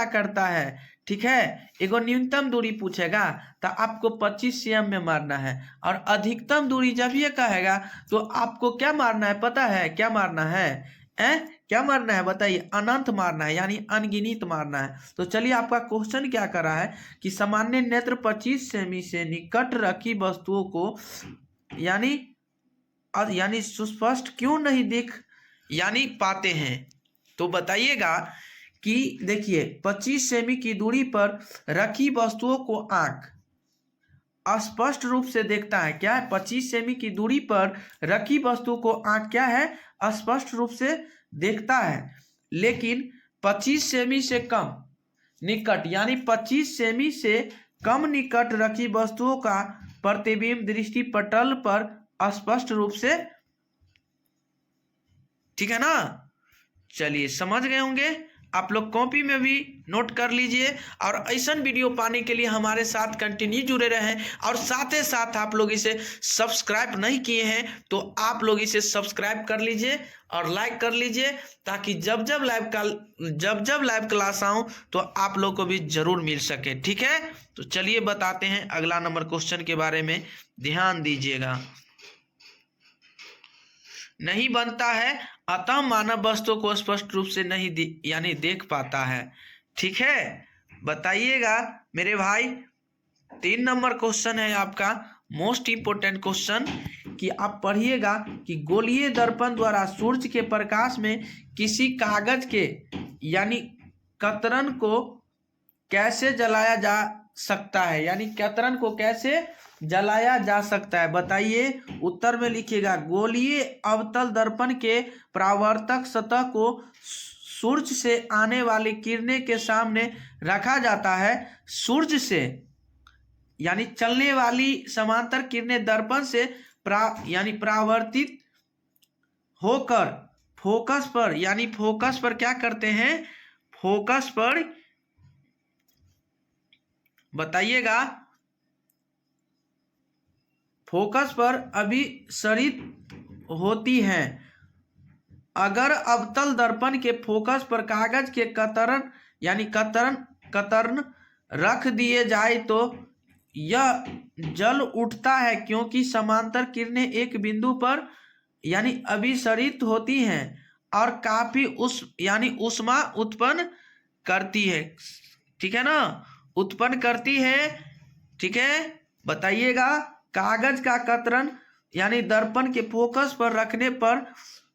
करता है, ठीक है। एगो न्यूनतम दूरी पूछेगा तो आपको 25 cm में मारना है, और अधिकतम दूरी जब ये कहेगा तो आपको क्या मारना है पता है, क्या मारना है, क्या मारना है बताइए, अनंत मारना है, यानी अनगिनत मारना है। तो चलिए आपका क्वेश्चन क्या कर रहा है कि सामान्य नेत्र 25 सेमी से निकट रखी वस्तुओं को यानी सुस्पष्ट क्यों नहीं दिख यानी पाते हैं। तो बताइएगा कि देखिए 25 सेमी की दूरी पर रखी वस्तुओं को आंख स्पष्ट रूप से देखता है। क्या है, 25 सेमी की दूरी पर रखी वस्तु को आंख क्या है, स्पष्ट रूप से देखता है। लेकिन 25 सेमी से कम निकट यानी 25 सेमी से कम निकट रखी वस्तुओं का प्रतिबिंब दृष्टि पटल पर स्पष्ट रूप से, ठीक है ना। चलिए समझ गए होंगे आप लोग, कॉपी में भी नोट कर लीजिए। और ऐसा वीडियो पाने के लिए हमारे साथ कंटिन्यू जुड़े रहें, और साथ ही साथ आप लोग इसे सब्सक्राइब नहीं किए हैं तो आप लोग इसे सब्सक्राइब कर लीजिए और लाइक कर लीजिए, ताकि जब जब लाइव क्लास आऊं तो आप लोग को भी जरूर मिल सके, ठीक है। तो चलिए बताते हैं अगला नंबर क्वेश्चन के बारे में, ध्यान दीजिएगा। नहीं बनता है अतः मानव वस्तु को स्पष्ट रूप से नहीं यानी देख पाता है, ठीक है। बताइएगा मेरे भाई, 3 नंबर क्वेश्चन है आपका मोस्ट इंपोर्टेंट क्वेश्चन, कि आप पढ़िएगा कि गोलीय दर्पण द्वारा सूर्य के प्रकाश में किसी कागज के यानी कतरन को कैसे जलाया जा सकता है, यानी कतरन को कैसे जलाया जा सकता है। बताइए, उत्तर में लिखिएगा गोलीय अवतल दर्पण के परावर्तक सतह को सूर्य से आने वाली किरणें के सामने रखा जाता है। सूर्य से यानी चलने वाली समांतर किरणें दर्पण से यानी परावर्तित होकर फोकस पर, यानी फोकस पर क्या करते हैं, फोकस पर बताइएगा, फोकस पर अभिसरित होती हैं। अगर अवतल दर्पण के फोकस पर कागज के कतरन यानी कतरन रख दिए जाए तो यह जल उठता है, क्योंकि समांतर किरणें एक बिंदु पर यानी अभिसरित होती हैं और काफी ऊष्मा उत्पन्न करती है, ठीक है ना, उत्पन्न करती है, ठीक है। बताइएगा, कागज का कतरन यानी दर्पण के फोकस पर रखने पर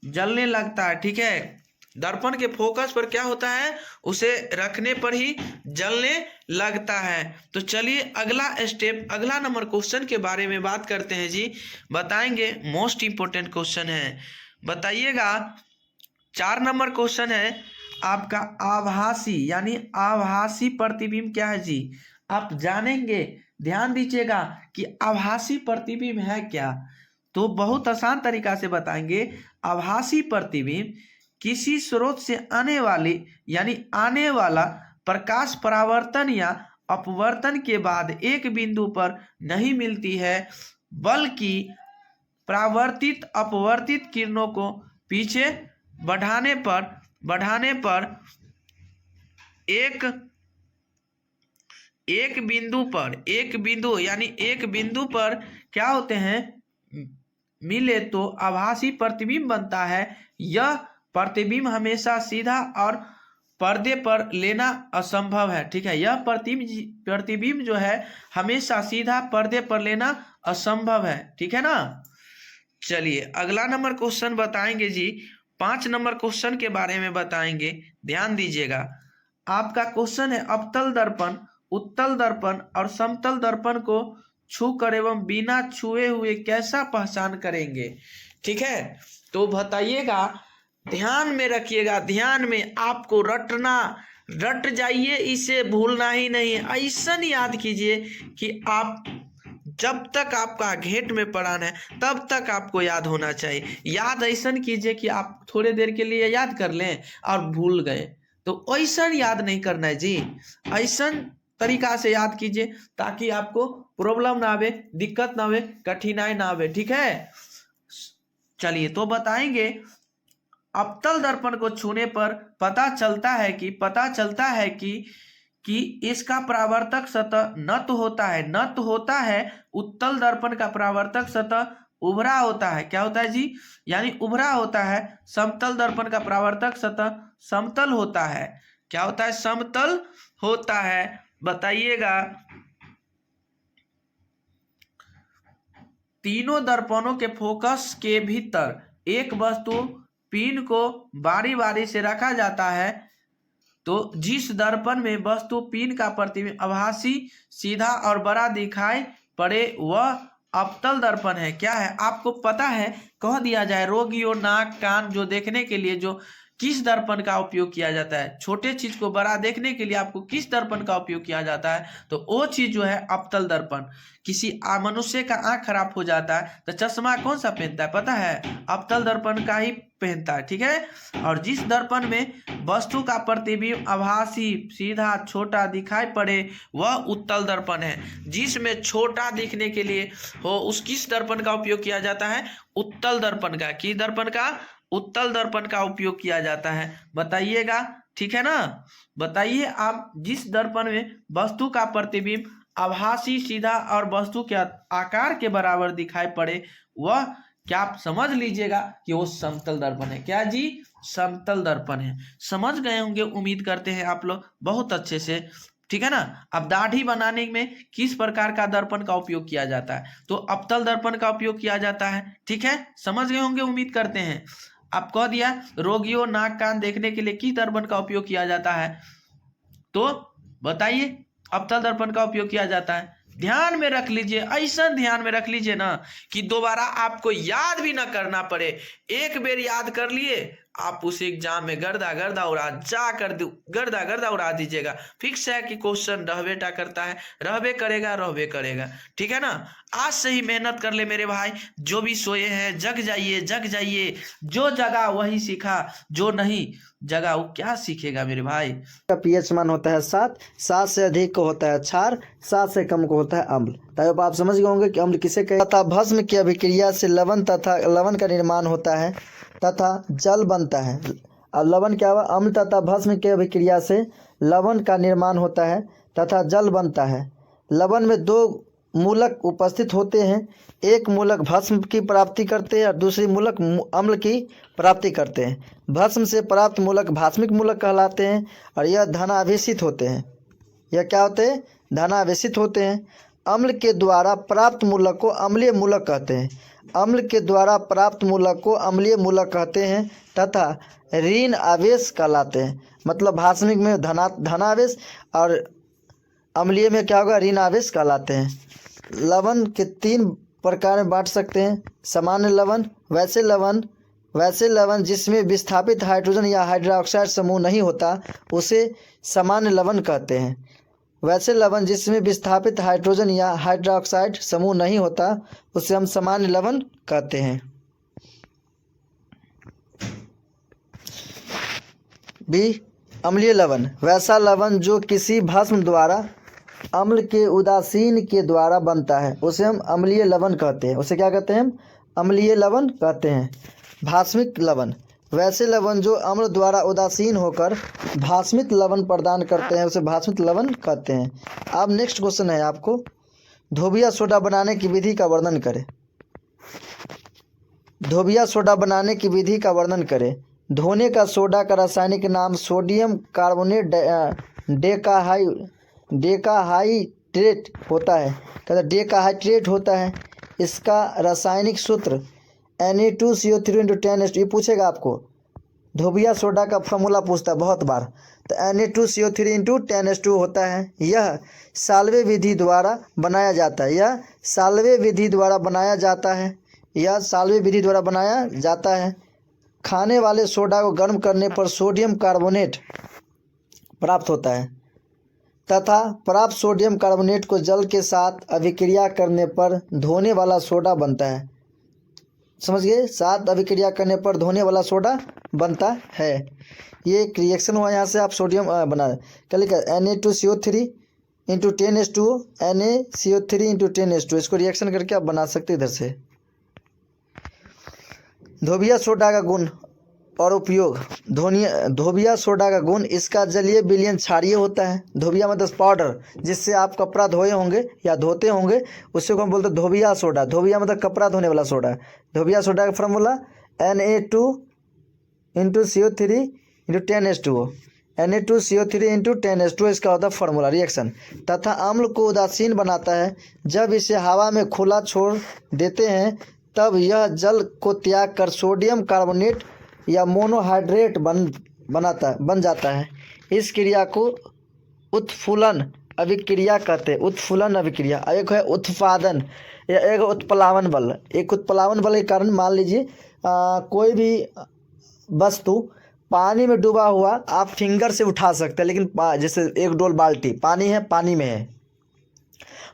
जलने लगता है, ठीक है। दर्पण के फोकस पर क्या होता है, उसे रखने पर ही जलने लगता है। तो चलिए अगला स्टेप, अगला नंबर क्वेश्चन के बारे में बात करते हैं जी, बताएंगे। मोस्ट इंपोर्टेंट क्वेश्चन है, बताइएगा। 4 नंबर क्वेश्चन है आपका आभासी यानी आभासी प्रतिबिंब क्या है जी, आप जानेंगे। ध्यान दीजिएगा कि आभासी प्रतिबिंब है क्या, तो बहुत आसान तरीका से बताएंगे। आभासी प्रतिबिंब किसी स्रोत से आने वाला प्रकाश परावर्तन या अपवर्तन के बाद एक बिंदु पर नहीं मिलती है, बल्कि परावर्तित अपवर्तित किरणों को पीछे बढ़ाने पर एक बिंदु पर क्या होते हैं, मिले तो आभासी प्रतिबिंब बनता है। यह प्रतिबिंब हमेशा सीधा और पर्दे पर लेना असंभव है, ठीक है। यह प्रतिबिंब जो है हमेशा सीधा पर्दे पर लेना असंभव है, ठीक है ना। चलिए अगला नंबर क्वेश्चन बताएंगे जी, 5 नंबर क्वेश्चन के बारे में बताएंगे, ध्यान दीजिएगा। आपका क्वेश्चन है अवतल दर्पण, उत्तल दर्पण और समतल दर्पण को छूकर एवं बिना छुए हुए कैसा पहचान करेंगे, ठीक है। तो बताइएगा, ध्यान में रखिएगा, ध्यान में आपको रट जाइए, इसे भूलना ही नहीं है। ऐसा याद कीजिए कि आप जब तक आपका घेट में पढ़ाना है तब तक आपको याद होना चाहिए। याद ऐसा कीजिए कि आप थोड़े देर के लिए याद कर लें और भूल गए, तो ऐसा याद नहीं करना है जी। ऐसा तरीका से याद कीजिए ताकि आपको प्रॉब्लम ना आवे, दिक्कत ना आवे, कठिनाई ना आवे, ठीक है। चलिए तो बताएंगे अवतल दर्पण को छूने पर पता चलता है कि इसका परावर्तक सतह नत होता है। उत्तल दर्पण का परावर्तक सतह उभरा होता है। क्या होता है जी? यानी उभरा होता है। समतल दर्पण का परावर्तक सतह समतल होता है। क्या होता है? समतल होता है। बताइएगा, तीनों दर्पणों के फोकस के भीतर एक वस्तु पिन को बारी बारी से रखा जाता है। तो जिस दर्पण में वस्तु पिन का प्रतिबिंब आभासी, सीधा और बड़ा दिखाई पड़े वह अवतल दर्पण है। क्या है? आपको पता है, कह दिया जाए रोगियों नाक कान जो देखने के लिए जो किस दर्पण का उपयोग किया जाता है, छोटे चीज को बड़ा देखने के लिए आपको किस दर्पण का उपयोग किया जाता है? तो वो चीज जो है अवतल दर्पण। किसी मनुष्य का आंख खराब हो जाता है तो चश्मा कौन सा पहनता है? पता है? अवतल दर्पण का ही पहनता है। ठीक है। और जिस दर्पण में वस्तु का प्रतिबिंब आभासी, सीधा, छोटा दिखाई पड़े वह उत्तल दर्पण है। जिसमें छोटा दिखने के लिए हो उस किस दर्पण का उपयोग किया जाता है? उत्तल दर्पण का। किस दर्पण का? उत्तल दर्पण का उपयोग किया जाता है। बताइएगा, ठीक है ना? बताइए आप, जिस दर्पण में वस्तु का प्रतिबिंब आभासी, सीधा और वस्तु के आकार के बराबर दिखाई पड़े वह, क्या आप समझ लीजिएगा कि वो समतल दर्पण है। क्या जी? समतल दर्पण है। समझ गए होंगे, उम्मीद करते हैं आप लोग बहुत अच्छे से। ठीक है ना? अब दाढ़ी बनाने में किस प्रकार का दर्पण का उपयोग किया जाता है? तो अवतल दर्पण का उपयोग किया जाता है। ठीक है, समझ गए होंगे, उम्मीद करते हैं। आप कह दिया रोगियों नाक कान देखने के लिए किस दर्पण का उपयोग किया जाता है? तो बताइए, अवतल दर्पण का उपयोग किया जाता है। ध्यान में रख लीजिए, ऐसा ध्यान में रख लीजिए ना कि दोबारा आपको याद भी ना करना पड़े। एक बेर याद कर लिए आप उस एग्जाम में गर्दा उड़ा दीजिएगा। फिक्स है कि क्वेश्चन रहबेटा करता है, रहबे करेगा। ठीक है ना? आज से ही मेहनत कर ले मेरे भाई। जो भी सोए हैं जग जाइए। जो जगा वही सीखा, जो नहीं जगा वो क्या सीखेगा मेरे भाई। का पीएच मान होता है 7 से अधिक को होता है क्षार, 7 से कम को होता है अम्ल। तब आप समझ गए होंगे कि अम्ल किसे कहते हैं। भस्म की अभिक्रिया से लवण का निर्माण होता है तथा जल बनता है। अब लवण क्या हुआ? अम्ल तथा भस्म की अभिक्रिया से लवण का निर्माण होता है तथा जल बनता है। लवण में 2 मूलक उपस्थित होते हैं। एक मूलक भस्म की प्राप्ति करते हैं और दूसरी मूलक अम्ल की प्राप्ति करते हैं। भस्म से प्राप्त मूलक भास्मिक मूलक कहलाते हैं और यह धनावेशित होते हैं। यह क्या होते हैं? धनावेशित होते हैं। अम्ल के द्वारा प्राप्त मूलक को अम्लीय मूलक कहते हैं। अम्ल के द्वारा प्राप्त मूलक को अम्लीय मूलक कहते हैं तथा ऋण आवेश कहलाते हैं। मतलब भास्मिक में धनावेश और अम्लीय में क्या होगा? ऋण आवेश कहलाते हैं। लवण के 3 प्रकार में बांट सकते हैं। सामान्य लवण, वैसे लवण जिसमें विस्थापित हाइड्रोजन या हाइड्रोक्साइड समूह नहीं होता उसे सामान्य लवण कहते हैं। वैसे लवण जिसमें विस्थापित हाइड्रोजन या हाइड्रोक्साइड समूह नहीं होता उसे हम सामान्य लवण कहते हैं। बी, अम्लीय लवण, वैसा लवण जो किसी भस्म द्वारा अम्ल के उदासीन के द्वारा बनता है उसे हम अम्लीय लवण कहते हैं। उसे क्या कहते हैं? हम अम्लीय लवण कहते हैं। भास्मिक लवण, वैसे लवण जो अम्ल द्वारा उदासीन होकर भास्मिक लवण प्रदान करते हैं उसे भास्मिक लवण कहते हैं। अब नेक्स्ट क्वेश्चन है आपको, धोबिया सोडा बनाने की विधि का वर्णन करें। धोबिया सोडा बनाने की विधि का वर्णन करें। धोने का सोडा का रासायनिक नाम सोडियम कार्बोनेट डेकाहाइड्रेट होता है डेकाहाइड्रेट होता है। इसका रासायनिक सूत्र Na2CO3 × 10H2। ये पूछेगा आपको, धोबिया सोडा का फॉर्मूला पूछता है बहुत बार। तो Na2CO3 × 10H2 होता है। यह साल्वे विधि द्वारा बनाया जाता है। खाने वाले सोडा को गर्म करने पर सोडियम कार्बोनेट प्राप्त होता है तथा प्राप्त सोडियम कार्बोनेट को जल के साथ अभिक्रिया करने पर धोने वाला सोडा बनता है। समझ गए? साथ अभिक्रिया करने पर धोने वाला सोडा बनता है। ये एक रिएक्शन हुआ, यहाँ से आप सोडियम बना क्या लिखा? Na2CO3 × 10H2 NaCO3 × 10H2। इसको रिएक्शन करके आप बना सकते इधर से। धोबिया सोडा का गुण और उपयोग। धोबिया सोडा का गुण, इसका जलीय विलयन क्षारीय होता है। धोबिया मतलब पाउडर, जिससे आप कपड़ा धोए होंगे या धोते होंगे, उससे को हम बोलते हैं धोबिया सोडा। धोबिया मतलब कपड़ा धोने वाला सोडा। धोबिया सोडा का formula Na2 into CO3 into 10H2O। Na2CO3 into 10H2O इसका होता है फार्मूला रिएक्शन। तथा अम्ल को उदासीन बनाता है। जब इसे हवा में खुला छोड़ देते हैं तब यह जल को त्याग कर सोडियम कार्बोनेट या मोनोहाइड्रेट बन जाता है। इस क्रिया को उत्फुलन अभिक्रिया कहते हैं। उत्फुलन अभिक्रिया। एक है उत्पादन या एक उत्प्लावन बल। एक उत्प्लावन बल के कारण मान लीजिए कोई भी वस्तु पानी में डूबा हुआ आप फिंगर से उठा सकते हैं, लेकिन जैसे एक डोल बाल्टी पानी है, पानी में है,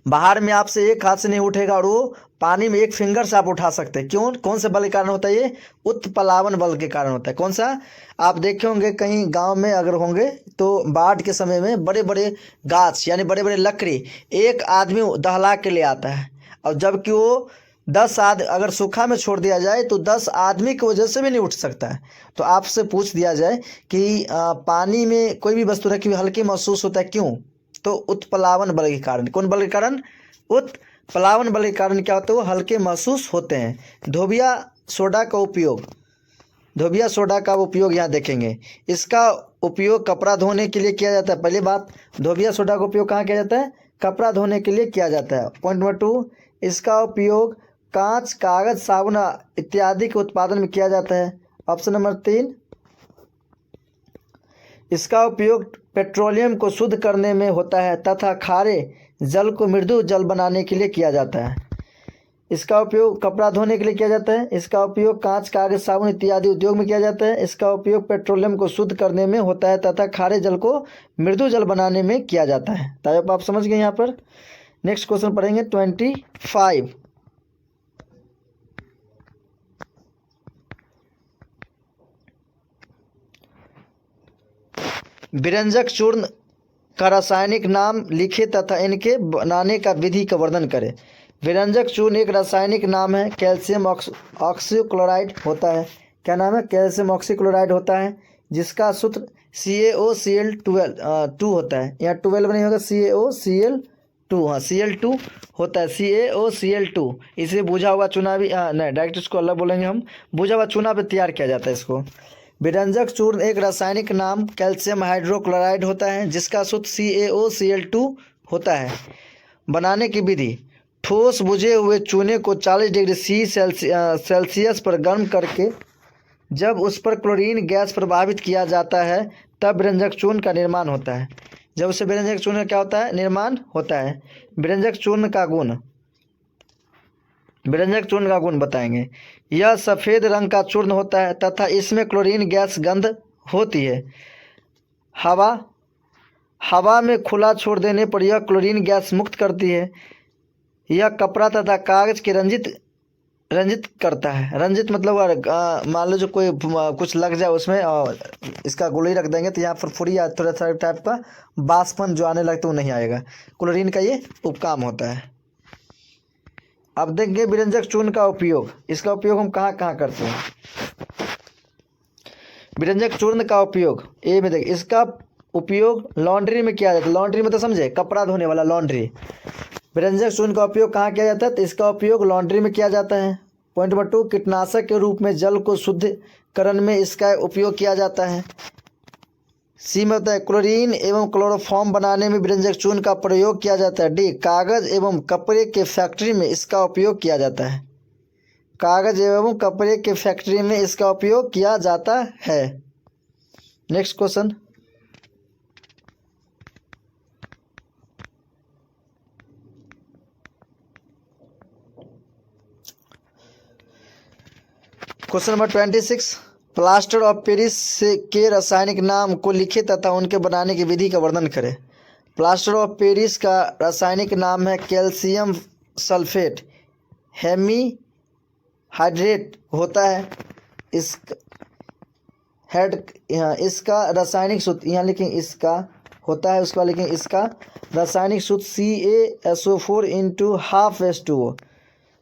बाहर में आपसे एक हाथ से नहीं उठेगा और वो पानी में एक फिंगर से आप उठा सकते हैं। क्यों? कौन से बल के कारण होता है? ये उत्प्लावन बल के कारण होता है। कौन सा? आप देखे होंगे कहीं गांव में अगर होंगे तो बाढ़ के समय में बड़े बड़े गाछ यानी बड़े बड़े लकड़ी एक आदमी दहला के ले आता है, और जबकि वो 10 आदमी अगर सूखा में छोड़ दिया जाए तो 10 आदमी की वजह से भी नहीं उठ सकता है। तो आपसे पूछ दिया जाए कि पानी में कोई भी वस्तु रखी हुई हल्की महसूस होता है, क्यों? तो उत्प्लावन बल के कारण। कौन बल के कारण? उत्प्लावन बल के कारण क्या होता है? वो हल्के महसूस होते हैं। धोबिया सोडा का उपयोग। धोबिया सोडा का उपयोग यहाँ देखेंगे। इसका उपयोग कपड़ा धोने के लिए किया जाता है। पहली बात, धोबिया सोडा का उपयोग कहाँ किया जाता है? कपड़ा धोने के लिए किया जाता है। पॉइंट नंबर 2, इसका उपयोग कांच, कागज, साबुन इत्यादि के उत्पादन में किया जाता है। ऑप्शन नंबर 3, इसका उपयोग पेट्रोलियम को शुद्ध करने में होता है तथा खारे जल को मृदु जल बनाने के लिए किया जाता है। इसका उपयोग कपड़ा धोने के लिए किया जाता है। इसका उपयोग कांच, कागज, साबुन इत्यादि उद्योग में किया जाता है। इसका उपयोग पेट्रोलियम को शुद्ध करने में होता है तथा खारे जल को मृदु जल बनाने में किया जाता है। तो आप समझ गए यहाँ पर। नेक्स्ट क्वेश्चन पढ़ेंगे 25। व्यंजक चूर्ण का रासायनिक नाम लिखे तथा इनके बनाने का विधि का वर्णन करें। व्यंजक चूर्ण एक रासायनिक नाम है। कैल्शियम ऑक्सीक्लोराइड होता है। क्या नाम है? कैल्शियम ऑक्सीक्लोराइड होता है, जिसका सूत्र CaOCl2 होता है। यहाँ 12 नहीं होगा, CaOCl2। हाँ, Cl2 होता है, CaOCl2। इसे बुझा हुआ चूना भी नहीं, डायरेक्ट इसको अलग बोलेंगे हम। बुझा हुआ चूना पे तैयार किया जाता है इसको। व्यंजक चूर्ण एक रासायनिक नाम कैल्शियम हाइड्रोक्लोराइड होता है, जिसका सूत्र CaOCl2 होता है। बनाने की विधि: ठोस बुझे हुए चूने को 40 डिग्री सेल्सियस पर गर्म करके जब उस पर क्लोरीन गैस प्रभावित किया जाता है तब व्यंजक चूर्ण का निर्माण होता है। जब उससे व्यंजक चूर्ण का क्या होता है? निर्माण होता है। व्यंजक चूर्ण का गुण। व्यंजक चूर्ण का गुण बताएंगे। यह सफ़ेद रंग का चूर्ण होता है तथा इसमें क्लोरीन गैस गंध होती है। हवा में खुला छोड़ देने पर यह क्लोरीन गैस मुक्त करती है। यह कपड़ा तथा कागज के रंजित करता है। रंजित मतलब मान लो जो कोई कुछ लग जाए उसमें और इसका गोली रख देंगे तो यहाँ पर फुरी या थोड़ा सा टाइप का बाष्पन जो आने लगता है वो नहीं आएगा। क्लोरीन का ये उपकाम होता है। अब देखेंगे व्यंजक चूर्ण का उपयोग। इसका उपयोग हम कहाँ कहाँ करते हैं? व्यंजक चूर्ण का उपयोग ए में देखिए, इसका उपयोग लॉन्ड्री में किया जाता है। लॉन्ड्री में तो समझे, कपड़ा धोने वाला लॉन्ड्री। व्यंजक चूर्ण का उपयोग कहाँ किया जाता है? तो इसका उपयोग लॉन्ड्री में किया जाता है। पॉइंट नंबर 2, कीटनाशक के रूप में जल को शुद्धिकरण में इसका उपयोग किया जाता है। सी में होता है क्लोरीन एवं क्लोरोफॉर्म बनाने में व्यंजक चूर्ण का प्रयोग किया जाता है। डी, कागज एवं कपड़े के फैक्ट्री में इसका उपयोग किया जाता है। कागज एवं कपड़े के फैक्ट्री में इसका उपयोग किया जाता है। Next question. Question number 26। Plaster of Paris के रासायनिक नाम को लिखे तथा उनके बनाने की विधि का वर्णन करें। प्लास्टर ऑफ पेरिस का रासायनिक नाम है कैल्शियम सल्फेट हेमीहाइड्रेट होता है। इसका रासायनिक सूत्र यहाँ लिखें, इसका होता है, उसका लिखें इसका रासायनिक सूत्र CaSO4 × 12H2O।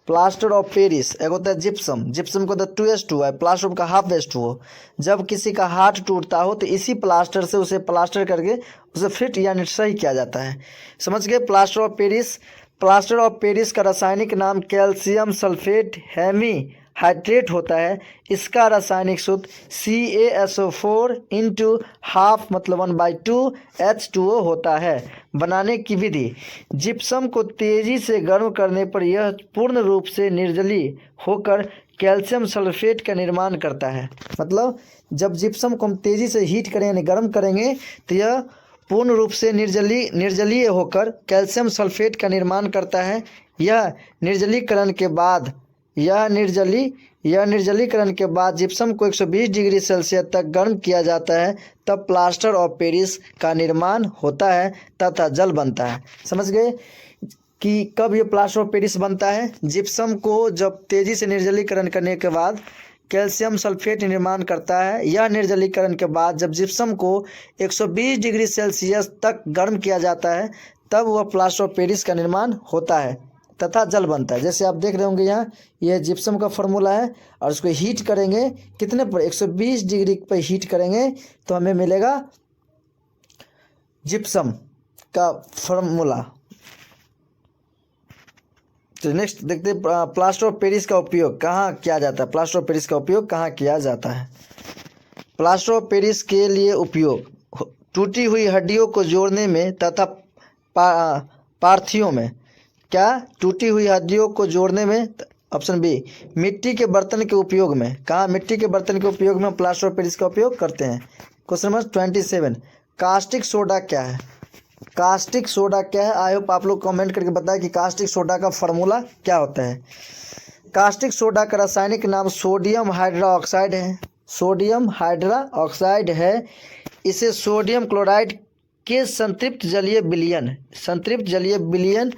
Plaster of Paris, एक होता है जिप्सम, जिप्सम को 2s2 है, प्लास्टर ऑफ का हाफ H2O। जब किसी का हार्ट टूटता हो तो इसी प्लास्टर से उसे प्लास्टर करके उसे फिट यानी सही किया जाता है। समझ गए plaster of Paris. Plaster of Paris का रासायनिक नाम कैल्शियम सल्फेट हेमी हाइड्रेट होता है। इसका रासायनिक सूत्र CaSO4 इंटू हाफ मतलब 1/2 H2O होता है। बनाने की विधि, जिप्सम को तेजी से गर्म करने पर यह पूर्ण रूप से निर्जलीय होकर कैल्शियम सल्फेट का निर्माण करता है। मतलब जब जिप्सम को हम तेजी से हीट करें यानी गर्म करेंगे तो यह पूर्ण रूप से निर्जलीय होकर कैल्शियम सल्फेट का निर्माण करता है। यह निर्जलीकरण के बाद जिप्सम को 120 डिग्री सेल्सियस तक गर्म किया जाता है, तब प्लास्टर ऑफ पेरिस का निर्माण होता है तथा जल बनता है। समझ गए कि कब ये प्लास्टर ऑफ पेरिस बनता है? जिप्सम को जब तेज़ी से निर्जलीकरण करने के बाद कैल्शियम सल्फेट निर्माण करता है। यह निर्जलीकरण के बाद जब जिप्सम को 120 डिग्री सेल्सियस तक गर्म किया जाता है, तब वह प्लास्टर ऑफ पेरिस का निर्माण होता है तथा जल बनता है। जैसे आप देख रहे होंगे यहाँ यह जिप्सम का फॉर्मूला है और उसको हीट करेंगे कितने पर, 120 डिग्री पर हीट करेंगे तो हमें मिलेगा जिप्सम का फॉर्मूला। तो नेक्स्ट देखते हैं प्लास्टर ऑफ पेरिस का उपयोग कहाँ किया जाता है। प्लास्टर ऑफ पेरिस का उपयोग कहाँ किया जाता है? प्लास्टर ऑफ पेरिस के लिए उपयोग टूटी हुई हड्डियों को जोड़ने में तथा पार्थियों में। क्या? टूटी हुई हड्डियों को जोड़ने में। ऑप्शन बी, मिट्टी के बर्तन के उपयोग में। कहाँ? मिट्टी के बर्तन के उपयोग में हम प्लास्टर ऑफ पेरिस का उपयोग करते हैं। क्वेश्चन नंबर 27, कास्टिक सोडा क्या है? कास्टिक सोडा क्या है? आई होप आप लोग कमेंट करके बताएं कि कास्टिक सोडा का फार्मूला क्या होता है। कास्टिक सोडा का रासायनिक नाम सोडियम हाइड्रोक्साइड है। सोडियम हाइड्रोक्साइड है। इसे सोडियम क्लोराइड के संतृप्त जलीय विलयन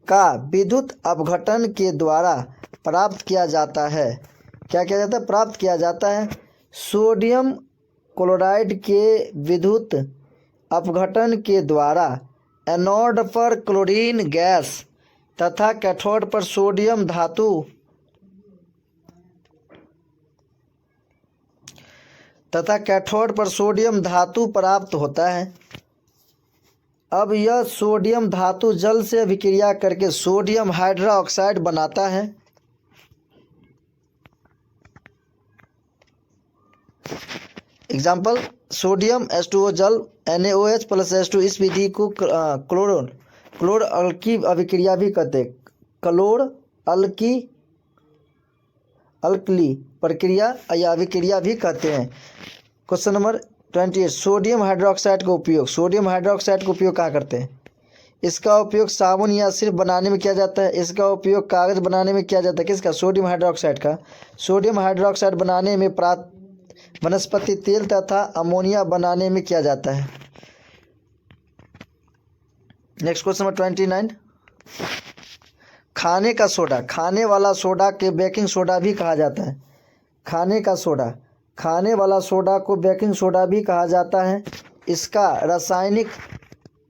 का विद्युत अपघटन के द्वारा प्राप्त किया जाता है। क्या किया जाता है? प्राप्त किया जाता है। सोडियम क्लोराइड के विद्युत अपघटन के द्वारा एनोड पर क्लोरीन गैस तथा कैथोड पर सोडियम धातु प्राप्त होता है। अब यह सोडियम धातु जल से अभिक्रिया करके सोडियम हाइड्रोक्साइड बनाता है। एग्जाम्पल, सोडियम H2O जल NaOH प्लस H2। इस विधि को क्लोर अल्की अभिक्रिया भी कहते हैं। क्लोर अल्कली प्रक्रिया या अभिक्रिया भी कहते हैं। क्वेश्चन नंबर 28, सोडियम हाइड्रोक्साइड का उपयोग। सोडियम हाइड्रोक्साइड का उपयोग कहाँ करते हैं? इसका उपयोग साबुन या सिर्फ बनाने में किया जाता है। इसका उपयोग कागज़ बनाने में किया जाता है। किसका? सोडियम हाइड्रोक्साइड का। सोडियम हाइड्रोक्साइड बनाने में वनस्पति तेल तथा अमोनिया बनाने में किया जाता है। नेक्स्ट क्वेश्चन नंबर 29, खाने का सोडा। खाने वाला सोडा के बेकिंग सोडा भी कहा जाता है। खाने वाला सोडा को बेकिंग सोडा भी कहा जाता है। इसका रासायनिक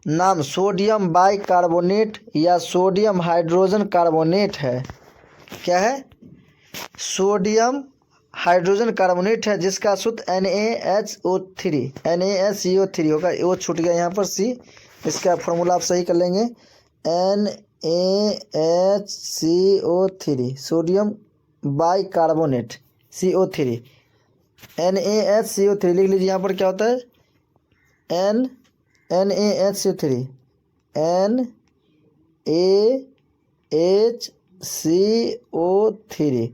नाम सोडियम बाइकार्बोनेट या सोडियम हाइड्रोजन कार्बोनेट है। क्या है? सोडियम हाइड्रोजन कार्बोनेट है, जिसका सूत्र NaHCO3 होगा। वो छूट गया यहाँ पर C। इसका फॉर्मूला आप सही कर लेंगे, NaHCO3 sodium bicarbonate CO3 NaHCO3 लिख लीजिए। यहाँ पर क्या होता है? NaHCO3 NaHCO3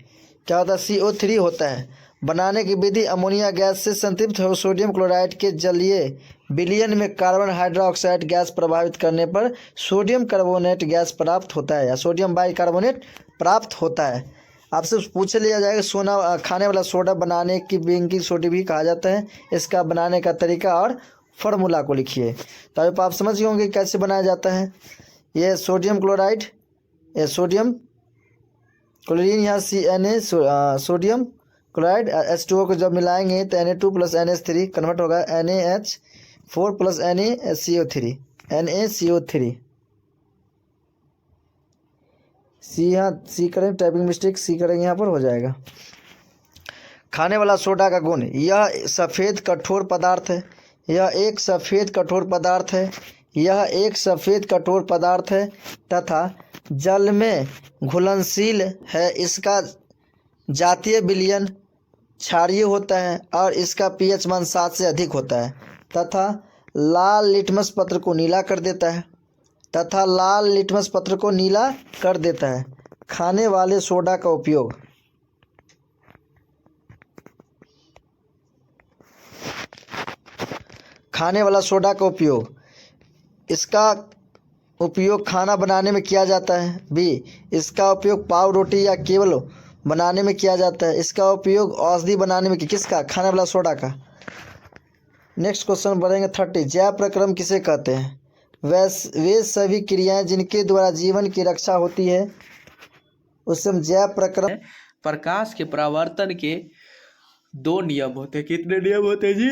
क्या होता है? CO3 होता है। बनाने की विधि, अमोनिया गैस से संतृप्त हो सोडियम क्लोराइड के जलीय विलयन में कार्बन हाइड्रोक्साइड गैस प्रभावित करने पर सोडियम कार्बोनेट गैस प्राप्त होता है या सोडियम बाइकार्बोनेट प्राप्त होता है। आपसे पूछ लिया जाएगा खाने वाला सोडा बनाने की बेकिंग सोडा भी कहा जाता है। इसका बनाने का तरीका और फार्मूला को लिखिए। तो अब आप समझ गए होंगे कैसे बनाया जाता है। ये सोडियम क्लोराइड, ये सोडियम क्लोरीन, यहाँ सोडियम क्लोराइड H2O को जब मिलाएंगे तो Na2 प्लस NH3 कन्वर्ट होगा NaH4 प्लस NaCO3 सी, यहाँ सी करें, टाइपिंग मिस्टेक सी करेंगे, यहाँ पर हो जाएगा। खाने वाला सोडा का गुण, यह सफ़ेद कठोर पदार्थ है, यह एक सफ़ेद कठोर पदार्थ है, यह एक सफ़ेद कठोर पदार्थ है तथा जल में घुलनशील है। इसका जातीय विलयन क्षारीय होता है और इसका पीएच मान 7 से अधिक होता है तथा लाल लिटमस पत्र को नीला कर देता है, तथा लाल लिटमस पत्र को नीला कर देता है। खाने वाले सोडा का उपयोग, खाने वाला सोडा का उपयोग, इसका उपयोग खाना बनाने में किया जाता है। बी, इसका उपयोग पाव रोटी या केवल बनाने में किया जाता है। इसका उपयोग औषधि बनाने में, किसका, खाने वाला सोडा का। नेक्स्ट क्वेश्चन बढ़ेंगे 30। जैव प्रक्रम किसे कहते हैं? वे सभी क्रियाएं जिनके द्वारा जीवन की रक्षा होती है उससे हम जैव प्रक्रम। प्रकाश के परावर्तन के 2 नियम होते हैं। कितने नियम होते हैं जी?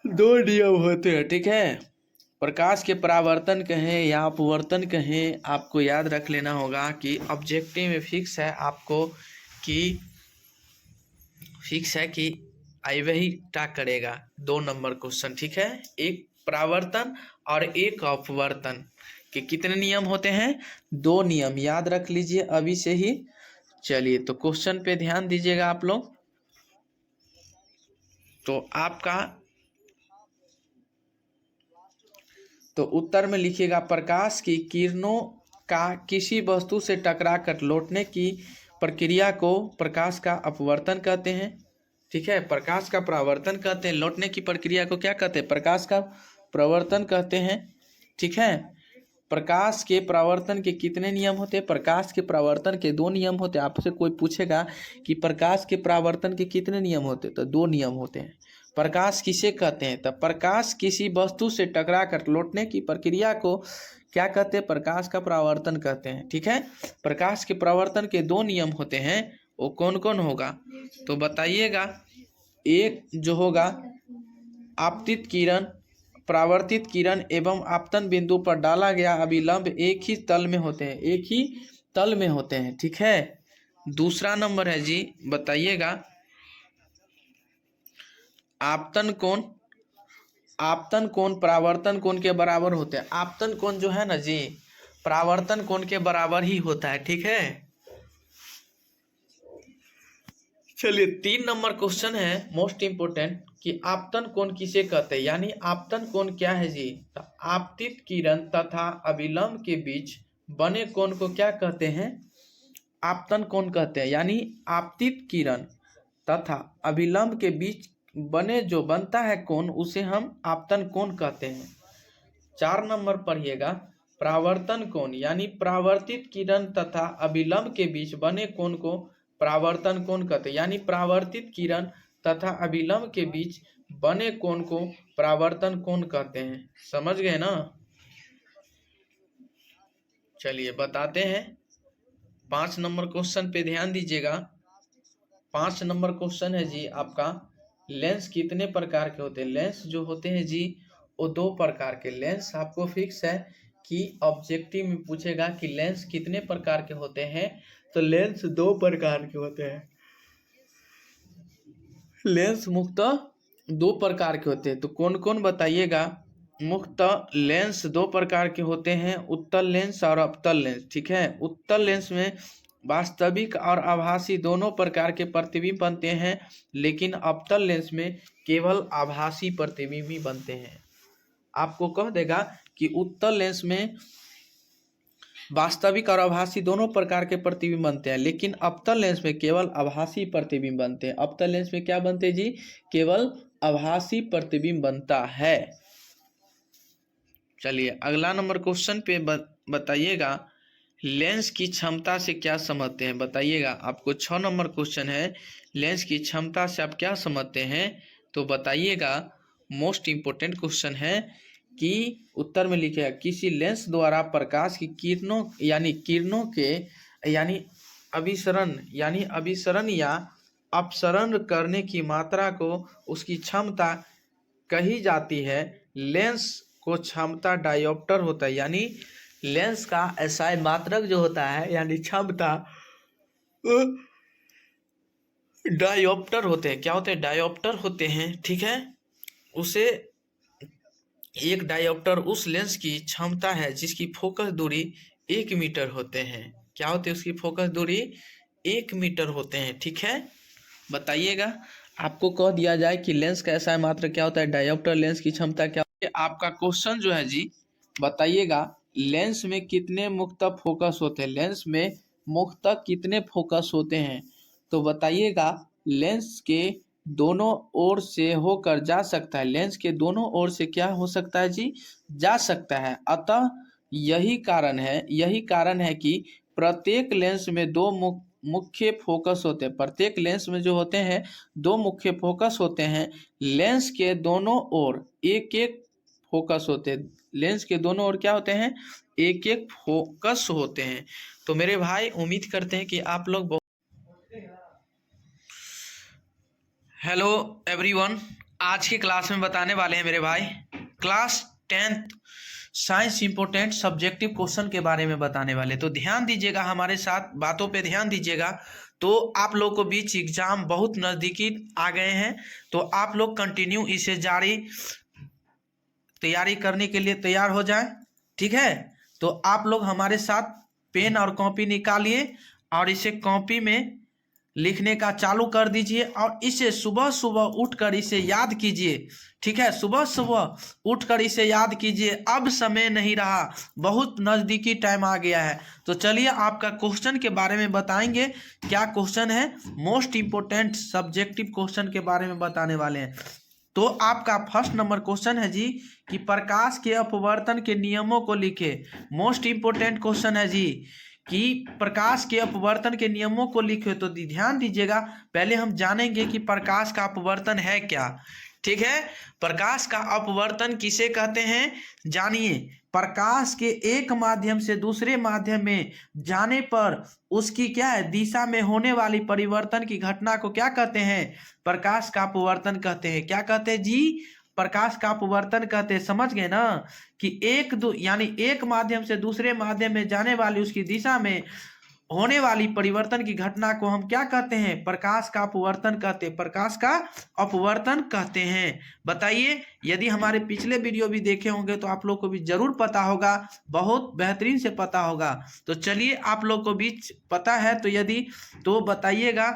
2 नियम होते हैं, ठीक है। प्रकाश के परावर्तन कहें या अपवर्तन कहें, आपको याद रख लेना होगा कि ऑब्जेक्टिव में फिक्स है आपको कि आई वही टाक करेगा 2 नंबर क्वेश्चन, ठीक है। एक परावर्तन और एक अपवर्तन के कितने नियम होते हैं? 2 नियम, याद रख लीजिए अभी से ही। चलिए तो क्वेश्चन पे ध्यान दीजिएगा आप लोग। तो उत्तर में लिखिएगा प्रकाश की किरणों का किसी वस्तु से टकराकर लौटने की प्रक्रिया को प्रकाश का अपवर्तन कहते हैं, ठीक है। प्रकाश का परावर्तन कहते हैं, लौटने की प्रक्रिया को क्या कहते हैं? प्रकाश का प्रवर्तन कहते हैं, ठीक है। प्रकाश के परावर्तन के कितने नियम होते हैं? प्रकाश के परावर्तन के 2 नियम होते हैं। आपसे कोई पूछेगा कि प्रकाश के परावर्तन के कितने नियम होते हैं, तो 2 नियम होते हैं। प्रकाश किसे कहते हैं? तब प्रकाश किसी वस्तु से टकराकर लौटने की प्रक्रिया को क्या कहते हैं? प्रकाश का परावर्तन कहते हैं, ठीक है। प्रकाश के परावर्तन के 2 नियम होते हैं, वो कौन कौन होगा तो बताइएगा। एक जो होगा आपतित किरण, परावर्तित किरण एवं आपतन बिंदु पर डाला गया अभिलंब एक ही तल में होते हैं, एक ही तल में होते हैं, ठीक है। दूसरा नंबर है जी, बताइएगा आपतन कोण। आपतन कोण परावर्तन कोण के बराबर होते हैं। आपतन कोण जो है ना जी, परावर्तन कोण के बराबर ही होता है, ठीक है। चलिए 3 नंबर क्वेश्चन है मोस्ट इम्पोर्टेंट कि आपतन कोण किसे कहते हैं, यानी आपतन कोण क्या है जी? तो आपतित किरण तथा अभिलंब के बीच बने कोण को क्या कहते हैं? आपतन कोण कहते हैं। यानी आपतित किरण तथा अभिलंब के बीच बने जो बनता है कोण उसे हम आपतन कोण कहते हैं। 4 नंबर पढ़िएगा परावर्तन कोण, यानी परावर्तित किरण तथा अभिलंब के बीच बने कोण को परावर्तन कोण कहते हैं। यानी परावर्तित किरण तथा अभिलंब के बीच बने कोण को परावर्तन कोण कहते हैं। समझ गए ना? चलिए बताते हैं 5 नंबर क्वेश्चन पे ध्यान दीजिएगा। 5 नंबर क्वेश्चन है जी आपका, लेंस कितने प्रकार के होते हैं? लेंस जो होते हैं जी वो 2 प्रकार के। लेंस आपको फिक्स है कि ऑब्जेक्टिव में पूछेगा कि लेंस कितने प्रकार के होते हैं, तो लेंस 2 प्रकार के होते हैं। लेंस मुख्यतः 2 प्रकार के होते हैं, तो कौन कौन बताइएगा। मुख्यतः लेंस 2 प्रकार के होते हैं, उत्तल लेंस और अवतल लेंस, ठीक है। उत्तल लेंस में वास्तविक और आभासी दोनों प्रकार के प्रतिबिंब बनते हैं, लेकिन अवतल लेंस में केवल आभासी प्रतिबिंब ही बनते हैं। आपको कह देगा कि उत्तल लेंस में वास्तविक और आभासी दोनों प्रकार के प्रतिबिंब बनते हैं, लेकिन अवतल लेंस में केवल आभासी प्रतिबिंब बनते हैं। अवतल लेंस में क्या बनते हैं जी? केवल आभासी प्रतिबिंब बनता है। चलिए अगला नंबर क्वेश्चन पे बताइएगा लेंस की क्षमता से क्या समझते हैं, बताइएगा। आपको 6 नंबर क्वेश्चन है, लेंस की क्षमता से आप क्या समझते हैं, तो बताइएगा। मोस्ट इम्पोर्टेंट क्वेश्चन है कि उत्तर में लिखेगा किसी लेंस द्वारा प्रकाश की किरणों के अभिसरण या अपसरण करने की मात्रा को उसकी क्षमता कही जाती है। लेंस को क्षमता डायोप्टर होता है, यानी लेंस का एसआई मात्रक जो होता है यानी क्षमता, डायोप्टर होते हैं। क्या होते हैं? डायोप्टर होते हैं, ठीक है। उसे एक डायोप्टर उस लेंस की क्षमता है जिसकी फोकस दूरी 1 मीटर होते हैं। क्या होते हैं? उसकी फोकस दूरी 1 मीटर होते हैं, ठीक है। बताइएगा, आपको कह दिया जाए कि लेंस का एसआई मात्रक क्या होता है, डायोप्टर लेंस की क्षमता क्या होती है। आपका क्वेश्चन जो है जी, बताइएगा लेंस में कितने मुख्य फोकस होते हैं, लेंस में मुख्यतः कितने फोकस होते हैं। तो बताइएगा लेंस के दोनों ओर से होकर जा सकता है, लेंस के दोनों ओर से क्या हो सकता है जी, जा सकता है। अतः यही कारण है कि प्रत्येक लेंस में दो मुख्य फोकस होते हैं। प्रत्येक लेंस में जो होते हैं दो मुख्य फोकस होते हैं। लेंस के दोनों ओर एक एक फोकस होते हैं। लेंस के दोनों ओर क्या होते हैं? एक एक फोकस होते हैं। तो मेरे भाई उम्मीद करते हैं कि आप लोग हेलो एवरीवन, आज की क्लास में बताने वाले हैं मेरे भाई class 10th science important subjective question के बारे में बताने वाले। तो ध्यान दीजिएगा, हमारे साथ बातों पे ध्यान दीजिएगा। तो आप लोग को बीच एग्जाम बहुत नज़दीकी आ गए हैं, तो आप लोग कंटिन्यू इसे जारी तैयारी करने के लिए तैयार हो जाएं, ठीक है। तो आप लोग हमारे साथ पेन और कॉपी निकालिए और इसे कॉपी में लिखने का चालू कर दीजिए और इसे सुबह सुबह उठकर इसे याद कीजिए, ठीक है। सुबह सुबह उठकर इसे याद कीजिए, अब समय नहीं रहा, बहुत नज़दीकी टाइम आ गया है। तो चलिए आपका क्वेश्चन के बारे में बताएंगे। क्या क्वेश्चन है? मोस्ट इम्पोर्टेंट सब्जेक्टिव क्वेश्चन के बारे में बताने वाले हैं। तो आपका फर्स्ट नंबर क्वेश्चन है जी कि प्रकाश के अपवर्तन के नियमों को लिखे। मोस्ट इम्पोर्टेंट क्वेश्चन है जी कि प्रकाश के अपवर्तन के नियमों को लिखे। तो ध्यान दीजिएगा, पहले हम जानेंगे कि प्रकाश का अपवर्तन है क्या, ठीक है। प्रकाश का अपवर्तन किसे कहते हैं, जानिए। प्रकाश के एक माध्यम से दूसरे माध्यम में जाने पर उसकी क्या है, दिशा में होने वाली परिवर्तन की घटना को क्या कहते हैं, प्रकाश का अपवर्तन कहते हैं। क्या कहते हैं जी? प्रकाश का अपवर्तन कहते हैं। समझ गए ना कि यानी एक माध्यम से दूसरे माध्यम में जाने वाली उसकी दिशा में होने वाली परिवर्तन की घटना को हम क्या कहते हैं, प्रकाश का अपवर्तन कहते हैं, प्रकाश का अपवर्तन कहते हैं। बताइए, यदि हमारे पिछले वीडियो भी देखे होंगे तो आप लोग को भी जरूर पता होगा, बहुत बेहतरीन से पता होगा। तो चलिए, आप लोग को भी पता है तो यदि तो बताइएगा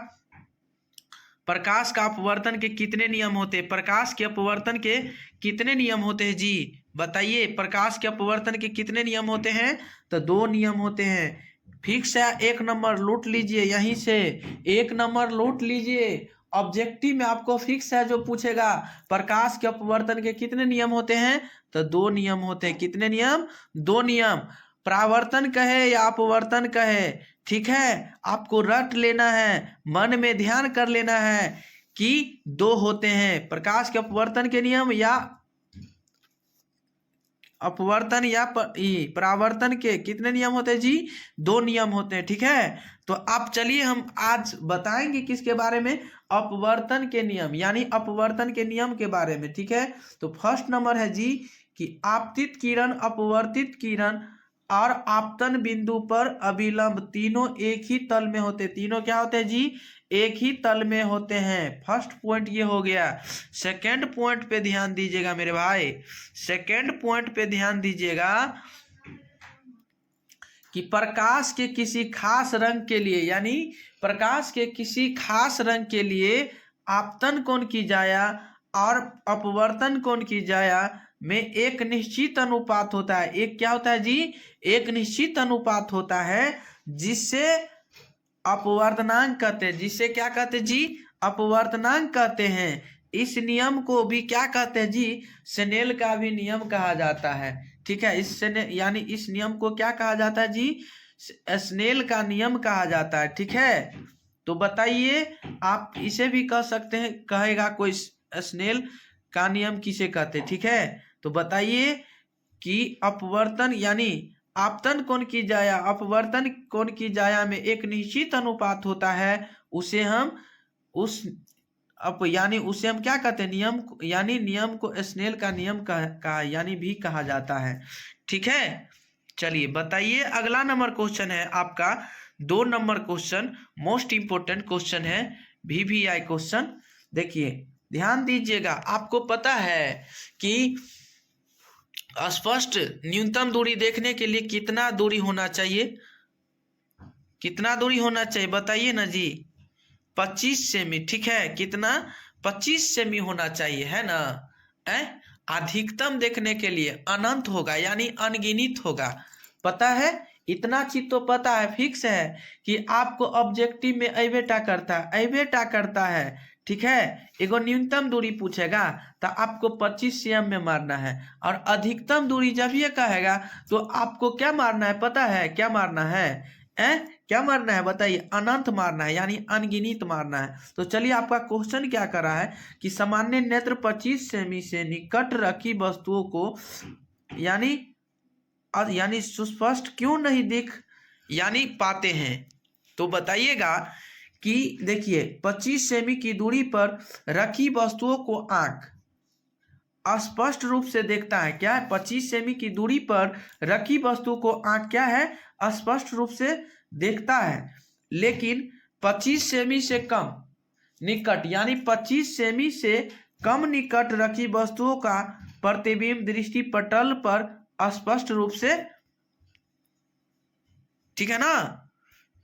प्रकाश का अपवर्तन के कितने नियम होते हैं, प्रकाश के अपवर्तन के कितने नियम होते हैं जी, बताइए। प्रकाश के अपवर्तन के कितने नियम होते हैं? तो 2 नियम होते हैं। फिक्स है, 1 नंबर लूट लीजिए, यहीं से 1 नंबर लूट लीजिए। ऑब्जेक्टिव में आपको फिक्स है जो पूछेगा प्रकाश के अपवर्तन के कितने नियम होते हैं, तो 2 नियम होते हैं। कितने नियम? 2 नियम। परावर्तन कहे या अपवर्तन कहे, ठीक है, आपको रट लेना है, मन में ध्यान कर लेना है कि 2 होते हैं। प्रकाश के अपवर्तन के नियम या अपवर्तन या परावर्तन के कितने नियम होते हैं जी? 2 नियम होते हैं, ठीक है। तो आप चलिए हम आज बताएंगे किसके बारे में, अपवर्तन के नियम यानी अपवर्तन के नियम के बारे में, ठीक है। तो फर्स्ट नंबर है जी कि आपतित किरण, अपवर्तित किरण और आपतन बिंदु पर अभिलंब तीनों एक ही तल में होते। तीनों क्या होते हैं जी? एक ही तल में होते हैं। फर्स्ट पॉइंट ये हो गया। सेकंड पॉइंट पे ध्यान दीजिएगा मेरे भाई, सेकंड पॉइंट पे ध्यान दीजिएगा कि प्रकाश के किसी खास रंग के लिए, यानी प्रकाश के किसी खास रंग के लिए आपतन कोण की जाया और अपवर्तन कोण की जाया में एक निश्चित अनुपात होता है। एक क्या होता है जी? एक निश्चित अनुपात होता है जिससे अपवर्तनांक कहते हैं। जिससे क्या कहते हैं जी? अपवर्तनांक कहते हैं। इस नियम को भी क्या कहते हैं जी? स्नेल का भी नियम कहा जाता है, ठीक है। यानी इस नियम को क्या कहा जाता है जी? स्नेल का नियम कहा जाता है, ठीक है। तो बताइए, आप इसे भी कह सकते हैं, कहेगा कोई स्नेल का नियम किसे कहते हैं, ठीक है। तो बताइए कि अपवर्तन यानी आपतन कोण की जाया, अपवर्तन कोण की जाया में एक निश्चित अनुपात होता है, उसे हम यानी उसे हम क्या कहते हैं? नियम, यानी नियम को स्नेल का नियम कहा यानी भी कहा जाता है, ठीक है। चलिए बताइए, अगला नंबर क्वेश्चन है आपका 2 number question, most important question है, VVI क्वेश्चन। देखिए ध्यान दीजिएगा, आपको पता है कि स्पष्ट न्यूनतम दूरी देखने के लिए कितना दूरी होना चाहिए? कितना दूरी होना चाहिए बताइए ना जी? 25 सेमी, ठीक है। कितना? 25 सेमी होना चाहिए, है ना? अधिकतम देखने के लिए अनंत होगा, यानी अनगिनत होगा। पता है, इतना चीज तो पता है, फिक्स है कि आपको ऑब्जेक्टिव में अबेटा करता है, ठीक है। एगो न्यूनतम दूरी पूछेगा तो आपको 25 cm में मारना है, और अधिकतम दूरी जब ये कहेगा तो आपको क्या मारना है? पता है क्या मारना है? क्या मारना है बताइए? अनंत मारना है, यानी अनगिनत मारना है। तो चलिए, आपका क्वेश्चन क्या कर रहा है कि सामान्य नेत्र 25 सेमी से निकट रखी वस्तुओं को यानी सुस्पष्ट क्यों नहीं दिख पाते हैं? तो बताइएगा कि देखिए 25 सेमी की दूरी पर रखी वस्तुओं को आंख स्पष्ट रूप से देखता है। क्या है? 25 सेमी की दूरी पर रखी वस्तु को आंख क्या है? स्पष्ट रूप से देखता है। लेकिन 25 सेमी से कम निकट, यानी 25 सेमी से कम निकट रखी वस्तुओं का प्रतिबिंब दृष्टि पटल पर स्पष्ट रूप से, ठीक है ना?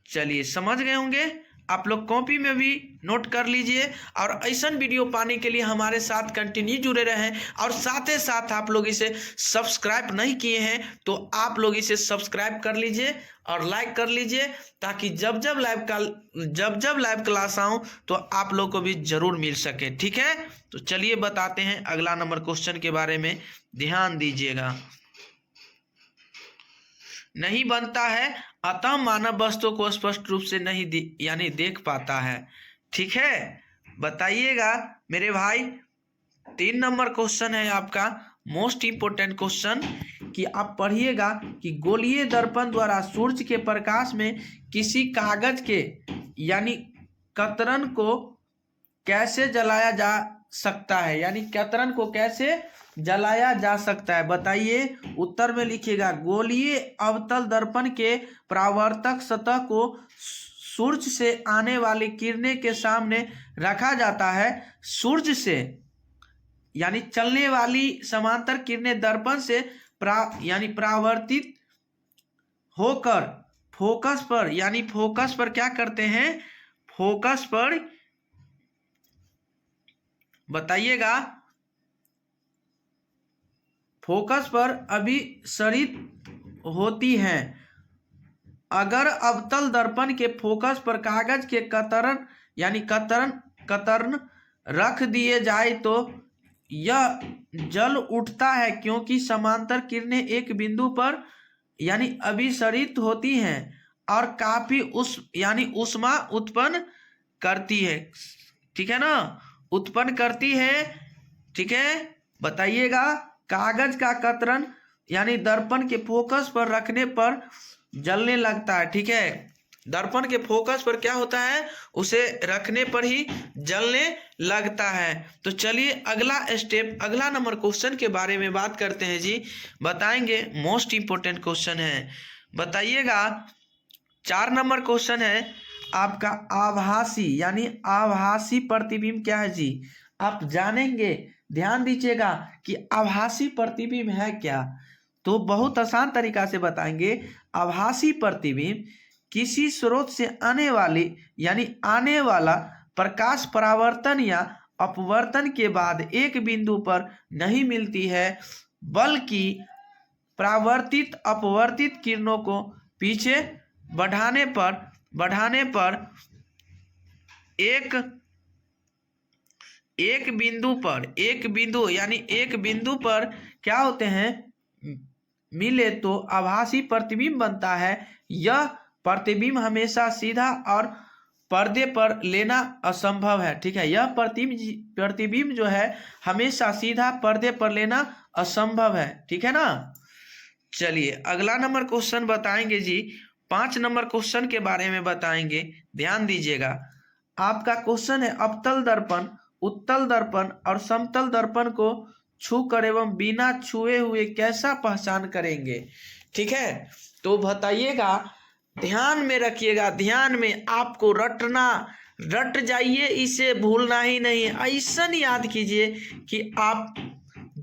चलिए समझ गए होंगे आप लोग, कॉपी में भी नोट कर लीजिए। और ऐसा वीडियो पाने के लिए हमारे साथ कंटिन्यू जुड़े रहें, और साथ ही साथ आप लोग इसे सब्सक्राइब नहीं किए हैं तो आप लोग इसे सब्सक्राइब कर लीजिए और लाइक कर लीजिए, ताकि जब जब लाइव क्लास आऊं तो आप लोग को भी जरूर मिल सके, ठीक है। तो चलिए बताते हैं अगला नंबर क्वेश्चन के बारे में, ध्यान दीजिएगा। नहीं बनता है, अतः मानव वस्तु को स्पष्ट रूप से नहीं यानी देख पाता है, ठीक है। बताइएगा मेरे भाई, 3 नंबर क्वेश्चन है आपका, मोस्ट इंपोर्टेंट क्वेश्चन, कि आप पढ़िएगा कि गोलीय दर्पण द्वारा सूर्य के प्रकाश में किसी कागज के यानी कतरन को कैसे जलाया जा सकता है, यानी कतरन को कैसे जलाया जा सकता है? बताइए, उत्तर में लिखिएगा। गोलीय अवतल दर्पण के परावर्तक सतह को सूर्य से आने वाली किरणें के सामने रखा जाता है। सूर्य से यानी चलने वाली समांतर किरणें दर्पण से यानी परावर्तित होकर फोकस पर, यानी फोकस पर क्या करते हैं? फोकस पर बताइएगा, फोकस पर अभिसरित होती हैं। अगर अवतल दर्पण के फोकस पर कागज के कतरन रख दिए जाए तो यह जल उठता है, क्योंकि समांतर किरणें एक बिंदु पर यानी अभिसरित होती हैं और काफी ऊष्मा उत्पन्न करती है, ठीक है ना? उत्पन्न करती है, ठीक है। बताइएगा, कागज का कतरन यानी दर्पण के फोकस पर रखने पर जलने लगता है, ठीक है। दर्पण के फोकस पर क्या होता है? उसे रखने पर ही जलने लगता है। तो चलिए अगला स्टेप, अगला नंबर क्वेश्चन के बारे में बात करते हैं जी, बताएंगे। मोस्ट इंपोर्टेंट क्वेश्चन है, बताइएगा। 4 नंबर क्वेश्चन है आपका, आभासी यानी आभासी प्रतिबिंब क्या है जी? आप जानेंगे, ध्यान दीजिएगा कि आभासी प्रतिबिंब है क्या। तो बहुत आसान तरीका से बताएंगे। आभासी प्रतिबिंब किसी स्रोत से आने वाला प्रकाश परावर्तन या अपवर्तन के बाद एक बिंदु पर नहीं मिलती है, बल्कि परावर्तित अपवर्तित किरणों को पीछे बढ़ाने पर एक बिंदु पर क्या होते हैं? मिले तो आभासी प्रतिबिंब बनता है। यह प्रतिबिंब हमेशा सीधा और पर्दे पर लेना असंभव है, ठीक है। यह प्रतिबिंब जो है हमेशा सीधा पर्दे पर लेना असंभव है, ठीक है ना। चलिए अगला नंबर क्वेश्चन बताएंगे जी, 5 नंबर क्वेश्चन के बारे में बताएंगे, ध्यान दीजिएगा। आपका क्वेश्चन है, अवतल दर्पण, उत्तल दर्पण और समतल दर्पण को छूकर एवं बिना छुए हुए कैसा पहचान करेंगे। ठीक है, तो बताइएगा, ध्यान में रखिएगा, ध्यान में आपको रट जाइए, इसे भूलना ही नहीं है। ऐसा याद कीजिए कि आप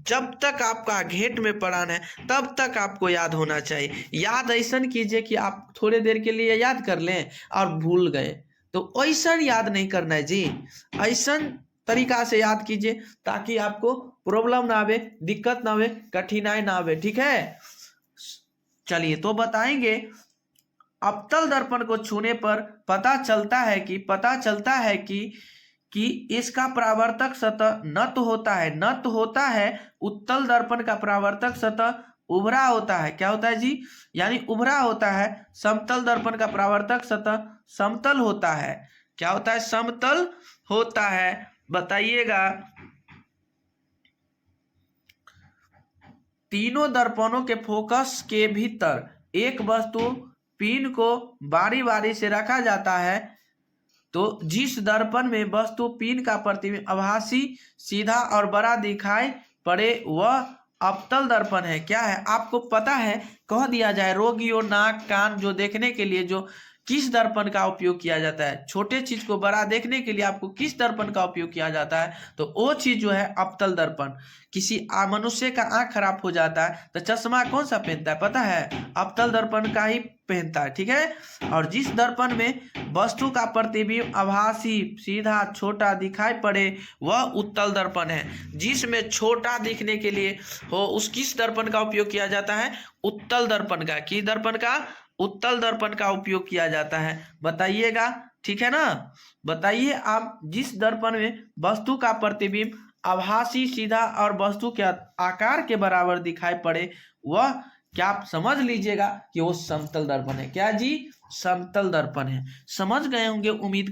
जब तक आपका घेट में प्राण है तब तक आपको याद होना चाहिए। याद ऐसा कीजिए कि आप थोड़े देर के लिए याद कर लें और भूल गए, तो ऐसा याद नहीं करना है जी। ऐसा तरीका से याद कीजिए ताकि आपको प्रॉब्लम ना आवे, दिक्कत ना आवे, कठिनाई ना आवे। ठीक है, चलिए तो बताएंगे, अवतल दर्पण को छूने पर पता चलता है कि इसका परावर्तक सतह नत होता है। उत्तल दर्पण का परावर्तक सतह उभरा होता है। क्या होता है जी, यानी उभरा होता है। समतल दर्पण का परावर्तक सतह समतल होता है। क्या होता है, समतल होता है। बताइएगा, तीनों दर्पणों के फोकस के भीतर एक वस्तु पिन को बारी बारी से रखा जाता है, तो जिस दर्पण में वस्तु पिन का प्रतिबिंब आभासी, सीधा और बड़ा दिखाई पड़े वह अवतल दर्पण है। क्या है, आपको पता है, कह दिया जाए, रोगियों नाक कान जो देखने के लिए जो किस दर्पण का उपयोग किया जाता है, छोटे चीज को बड़ा देखने के लिए आपको किस दर्पण का उपयोग किया जाता है, तो वो चीज जो है अवतल दर्पण। किसी मनुष्य का आंख खराब हो जाता है तो चश्मा कौन सा पहनता है, पता है, अवतल दर्पण का ही पहनता है। ठीक है, और जिस दर्पण में वस्तु का प्रतिबिंब आभासी, सीधा, छोटा दिखाई पड़े वह उत्तल दर्पण है। जिसमें छोटा दिखने के लिए हो उस किस दर्पण का उपयोग किया जाता है, उत्तल दर्पण का। किस दर्पण का, उत्तल दर्पण का उपयोग किया जाता है। बताइएगा, ठीक है ना। बताइए आप, जिस दर्पण में वस्तु का प्रतिबिंब आभासी, सीधा और वस्तु के आकार के बराबर दिखाई पड़े वह, क्या आप समझ लीजिएगा कि वो समतल दर्पण है। क्या जी, समतल दर्पण है। समझ गए होंगे उम्मीद